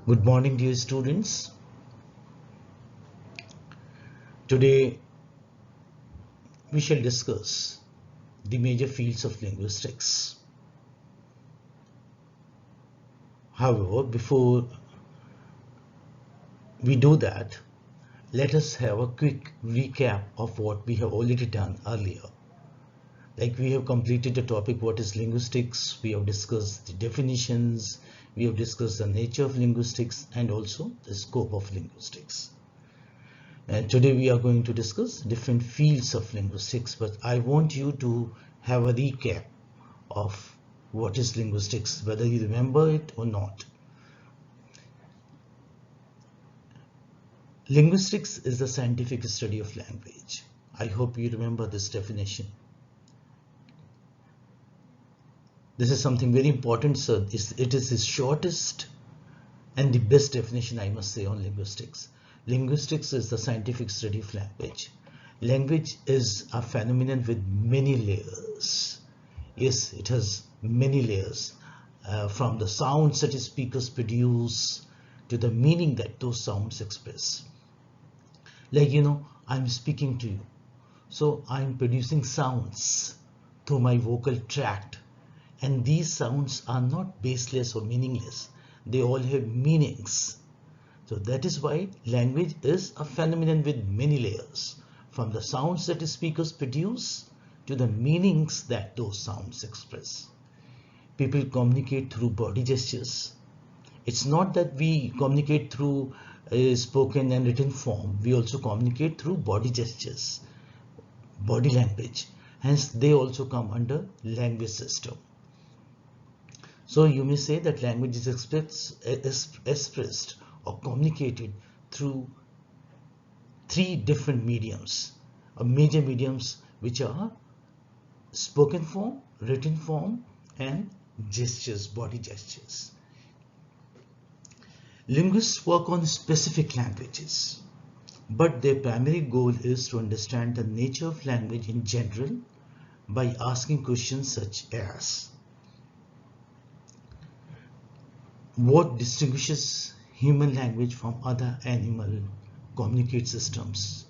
Good morning, dear students. Today we shall discuss the major fields of linguistics. However, before we do that, let us have a quick recap of what we have already done earlier. Like we have completed the topic what is linguistics, we have discussed the definitions, we have discussed the nature of linguistics and also the scope of linguistics. And today we are going to discuss different fields of linguistics, but I want you to have a recap of what is linguistics, whether you remember it or not. Linguistics is the scientific study of language. I hope you remember this definition. This is something very important, sir. It is the shortest and the best definition, I must say, on linguistics. Linguistics is the scientific study of language. Language is a phenomenon with many layers. Yes, it has many layers, from the sounds that speakers produce to the meaning that those sounds express. Like, I'm speaking to you, so I'm producing sounds through my vocal tract, and these sounds are not baseless or meaningless. They all have meanings. So that is why language is a phenomenon with many layers, from the sounds that the speakers produce to the meanings that those sounds express. People communicate through body gestures. It's not that we communicate through spoken and written form. We also communicate through body gestures, body language. Hence, they also come under language system. So you may say that language is expressed or communicated through three different mediums, or major mediums, which are spoken form, written form, and gestures, body gestures. Linguists work on specific languages, but their primary goal is to understand the nature of language in general by asking questions such as: what distinguishes human language from other animal communication systems?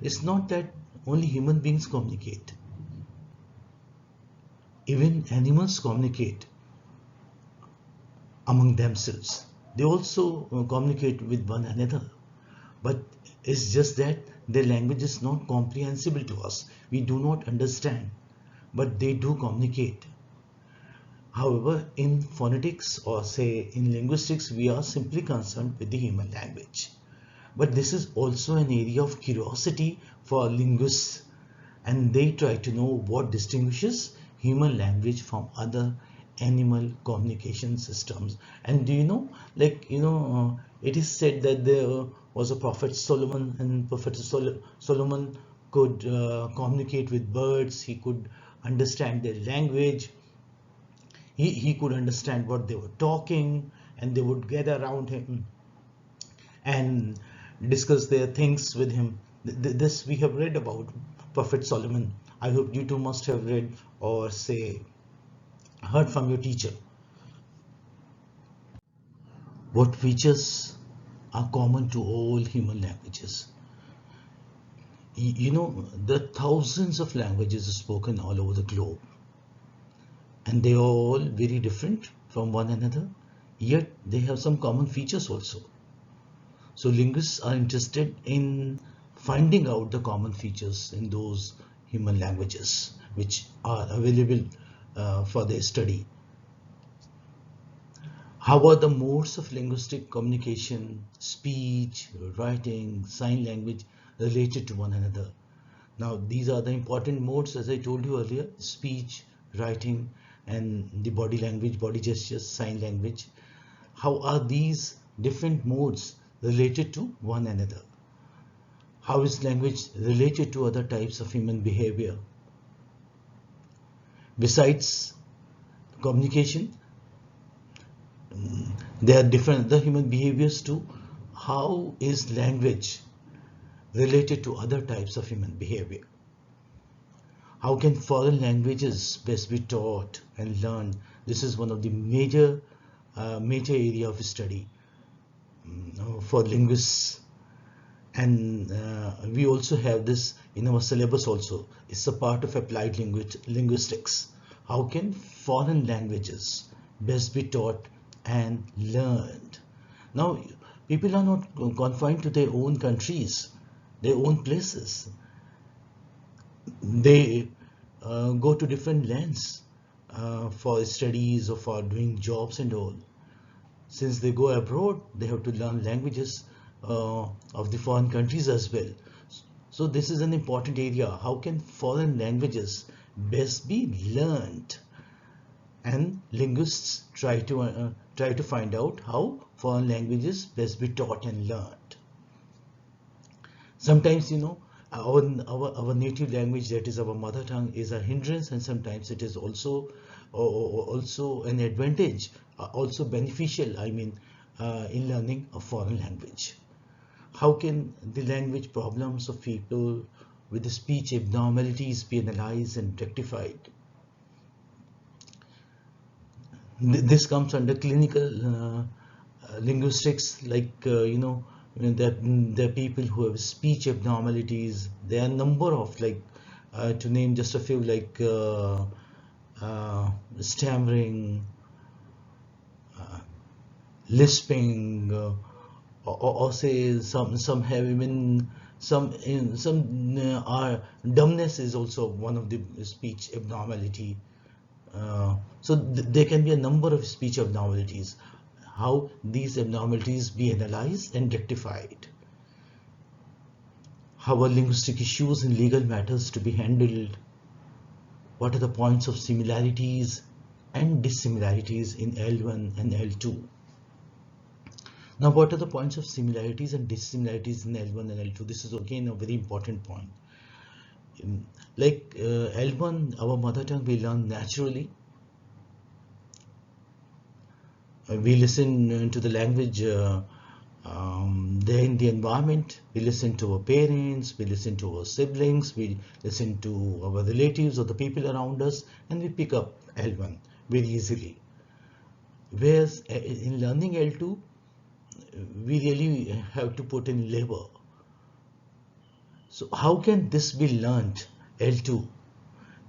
It's not that only human beings communicate. Even animals communicate among themselves. They also communicate with one another. But it's just that their language is not comprehensible to us. We do not understand, but they do communicate. However, in phonetics, or say in linguistics, we are simply concerned with the human language. But this is also an area of curiosity for linguists, and they try to know what distinguishes human language from other animal communication systems. And do you know, it is said that there was a Prophet Solomon, and Prophet Solomon could communicate with birds. He could understand their language. He could understand what they were talking, and they would gather around him and discuss their things with him. This we have read about Prophet Solomon. I hope you too must have read or say heard from your teacher. What features are common to all human languages? There are thousands of languages spoken all over the globe, and they are all very different from one another, yet they have some common features also. So linguists are interested in finding out the common features in those human languages which are available for their study. How are the modes of linguistic communication, speech, writing, sign language, related to one another? Now, these are the important modes, as I told you earlier: speech, writing, and the body language, body gestures, sign language. How are these different modes related to one another? How is language related to other types of human behavior? Besides communication, there are different other human behaviors too. How is language related to other types of human behavior? How can foreign languages best be taught and learned? This is one of the major major area of study for linguists. And we also have this in our syllabus also. It's a part of applied linguistics. How can foreign languages best be taught and learned? Now, people are not confined to their own countries, their own places. They go to different lands for studies or for doing jobs and all. Since they go abroad, they have to learn languages of the foreign countries as well. So this is an important area. How can foreign languages best be learned? And linguists try to find out how foreign languages best be taught and learned. Sometimes, our native language, that is our mother tongue, is a hindrance, and sometimes it is also an advantage, also beneficial, in learning a foreign language. How can the language problems of people with speech abnormalities be analyzed and rectified? This comes under clinical linguistics, like that there are people who have speech abnormalities. There are a number of, like, to name just a few, like stammering, lisping, or say some have even some are dumbness is also one of the speech abnormality. So there can be a number of speech abnormalities. How these abnormalities be analyzed and rectified? How are linguistic issues in legal matters to be handled? What are the points of similarities and dissimilarities in L1 and L2? Now, what are the points of similarities and dissimilarities in L1 and L2? This is again a very important point. Like L1, our mother tongue, we learn naturally. We listen to the language there in the environment. We listen to our parents, we listen to our siblings, we listen to our relatives or the people around us, and we pick up L1 very easily. Whereas in learning L2, we really have to put in labor. So how can this be learned, L2?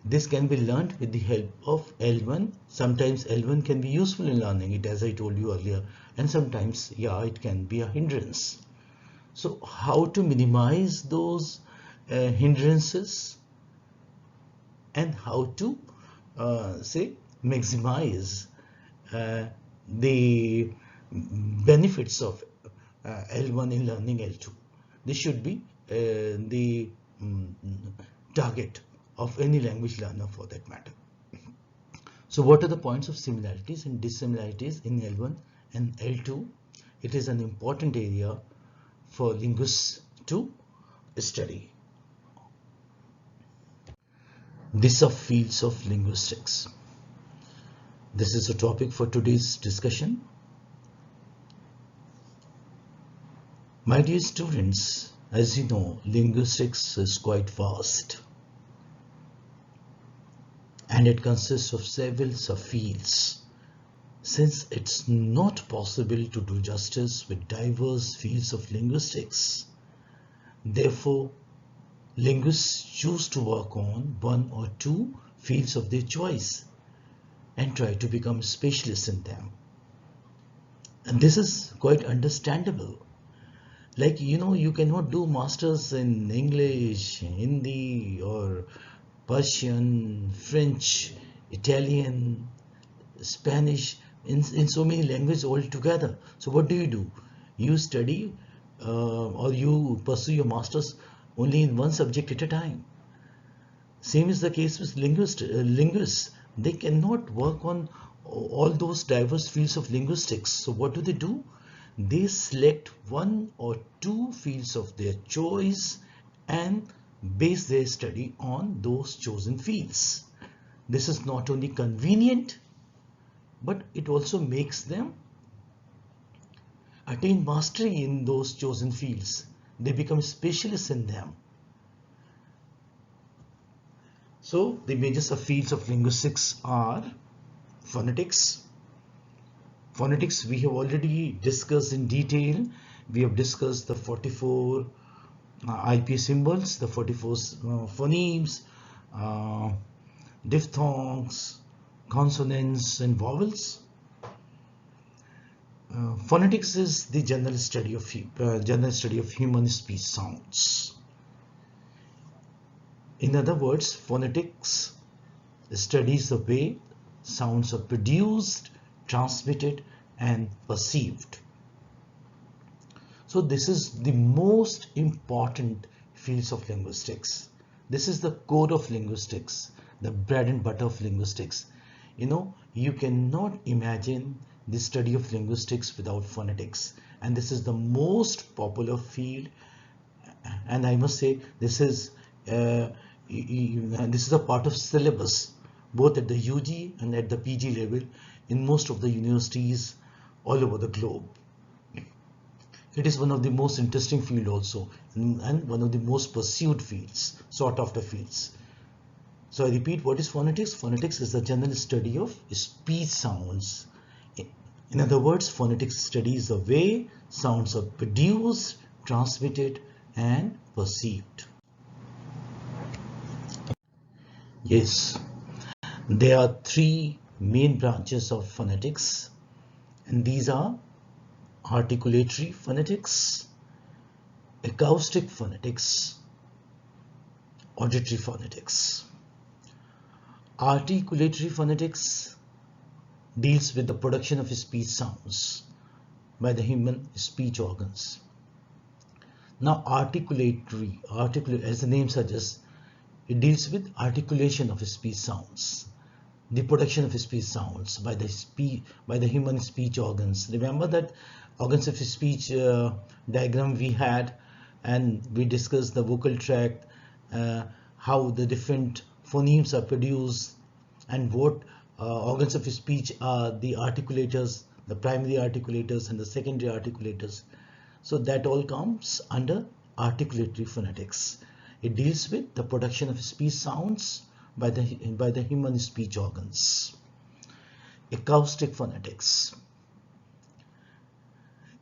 This can be learned with the help of L1. Sometimes L1 can be useful in learning it, as I told you earlier, and sometimes, yeah, it can be a hindrance. So how to minimize those hindrances, and how to say maximize the benefits of L1 in learning L2. This should be the target of any language learner for that matter. So what are the points of similarities and dissimilarities in L1 and L2? It is an important area for linguists to study. These are fields of linguistics. This is a topic for today's discussion. My dear students, as you know, linguistics is quite vast, and it consists of several subfields. Since it's not possible to do justice with diverse fields of linguistics, therefore linguists choose to work on one or two fields of their choice and try to become specialists in them. And this is quite understandable. Like, you cannot do masters in English, Hindi, or Persian, French, Italian, Spanish, in so many languages all together. So what do? You study or you pursue your masters only in one subject at a time. Same is the case with linguists. They cannot work on all those diverse fields of linguistics. So what do? They select one or two fields of their choice and base their study on those chosen fields. This is not only convenient, but it also makes them attain mastery in those chosen fields. They become specialists in them. So the major subfields of linguistics are phonetics, Phonetics we have already discussed in detail. We have discussed the 44 IP symbols, the 44 phonemes, uh, diphthongs, consonants and vowels. Phonetics is the general study of human speech sounds. In other words, phonetics studies the way sounds are produced, transmitted and perceived. So this is the most important fields of linguistics. This is the core of linguistics, the bread and butter of linguistics. You cannot imagine the study of linguistics without phonetics, and this is the most popular field. And I must say this is a part of syllabus both at the UG and at the PG level in most of the universities all over the globe. It is one of the most interesting field also, and one of the most pursued fields, sought after fields. So I repeat, what is phonetics? Phonetics is the general study of speech sounds. In other words, phonetics studies the way sounds are produced, transmitted and perceived. Yes, there are three main branches of phonetics, and these are articulatory phonetics, acoustic phonetics, auditory phonetics. Articulatory phonetics deals with the production of speech sounds by the human speech organs. Now articulatory, as the name suggests, it deals with articulation of speech sounds, the production of speech sounds by the human speech organs. Remember that organs of speech diagram we had, and we discussed the vocal tract, how the different phonemes are produced, and what organs of speech are the articulators, the primary articulators and the secondary articulators. So that all comes under articulatory phonetics. It deals with the production of speech sounds by the human speech organs. Acoustic phonetics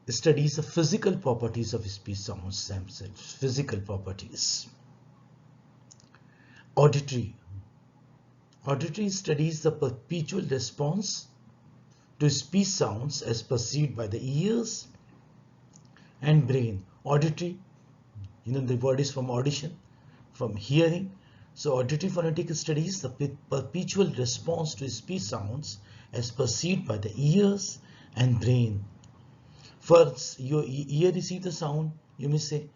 studies the physical properties of speech sounds themselves, physical properties. Auditory studies the perpetual response to speech sounds as perceived by the ears and brain. Auditory, the word is from audition, from hearing. So auditory phonetic studies the perpetual response to speech sounds as perceived by the ears and brain. First, your ear receives the sound, you may say,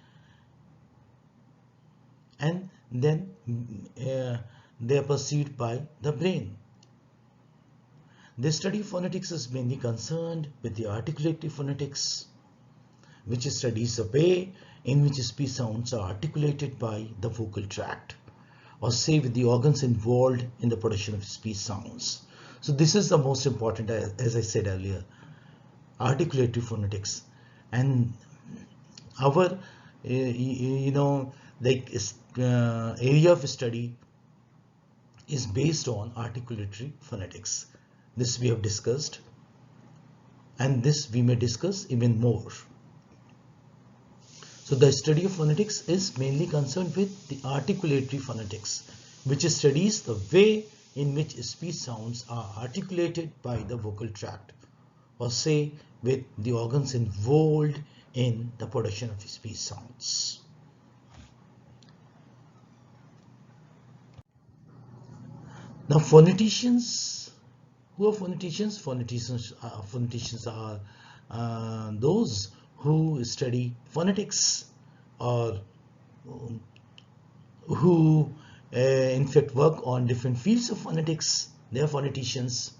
and then they are perceived by the brain. The study of phonetics is mainly concerned with the articulative phonetics, which studies the way in which speech sounds are articulated by the vocal tract, or say with the organs involved in the production of speech sounds. So this is the most important, as I said earlier, articulative phonetics. And our area of study is based on articulatory phonetics. This we have discussed, and this we may discuss even more. So the study of phonetics is mainly concerned with the articulatory phonetics, which studies the way in which speech sounds are articulated by the vocal tract, or say with the organs involved in the production of speech sounds. Now phoneticians, who are phoneticians? Phoneticians are those who study phonetics, or who in fact work on different fields of phonetics. They are phoneticians.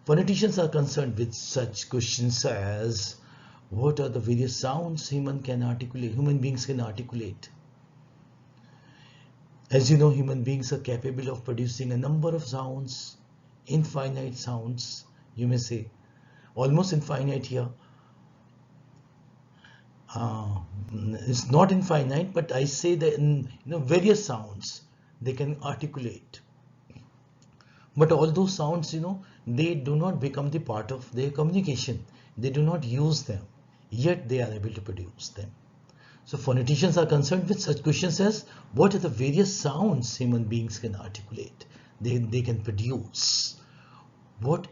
Phoneticians are concerned with such questions as, what are the various sounds human beings can articulate? As you know, human beings are capable of producing a number of sounds, infinite sounds, you may say, almost infinite here. It's not infinite, but I say that various sounds they can articulate. But all those sounds, they do not become the part of their communication. They do not use them, yet they are able to produce them. So phoneticians are concerned with such questions as what are the various sounds human beings can articulate, they can produce. What,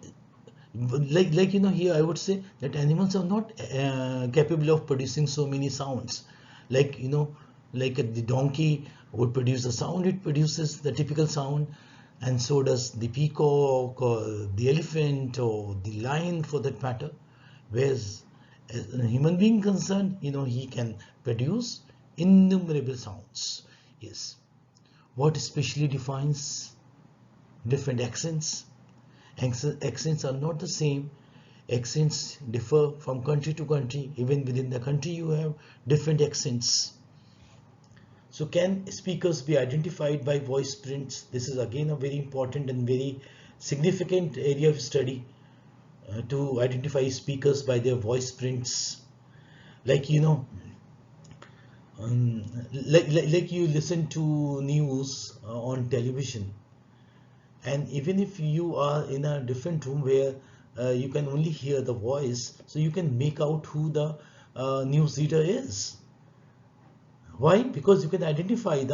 like here I would say that animals are not capable of producing so many sounds. Like like the donkey would produce the sound, it produces the typical sound, and so does the peacock or the elephant or the lion for that matter. Whereas as a human being concerned, he can produce innumerable sounds. Yes. What especially defines different accents? Accents are not the same. Accents differ from country to country. Even within the country you have different accents. So can speakers be identified by voice prints? This is again a very important and very significant area of study, to identify speakers by their voice prints. Like like you listen to news on television, and even if you are in a different room where you can only hear the voice, so you can make out who the news reader is. Why? Because you can identify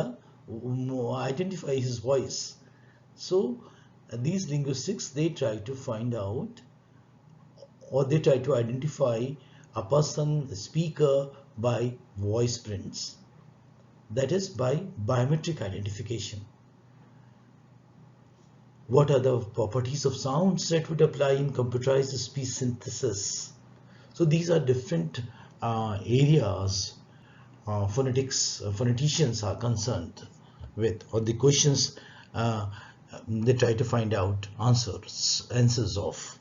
his voice. So these linguistics, they try to find out, or they try to identify a person, a speaker, by voice prints. That is by biometric identification. What are the properties of sounds that would apply in computerized speech synthesis? So these are different areas phoneticians are concerned with, or the questions they try to find out answers of.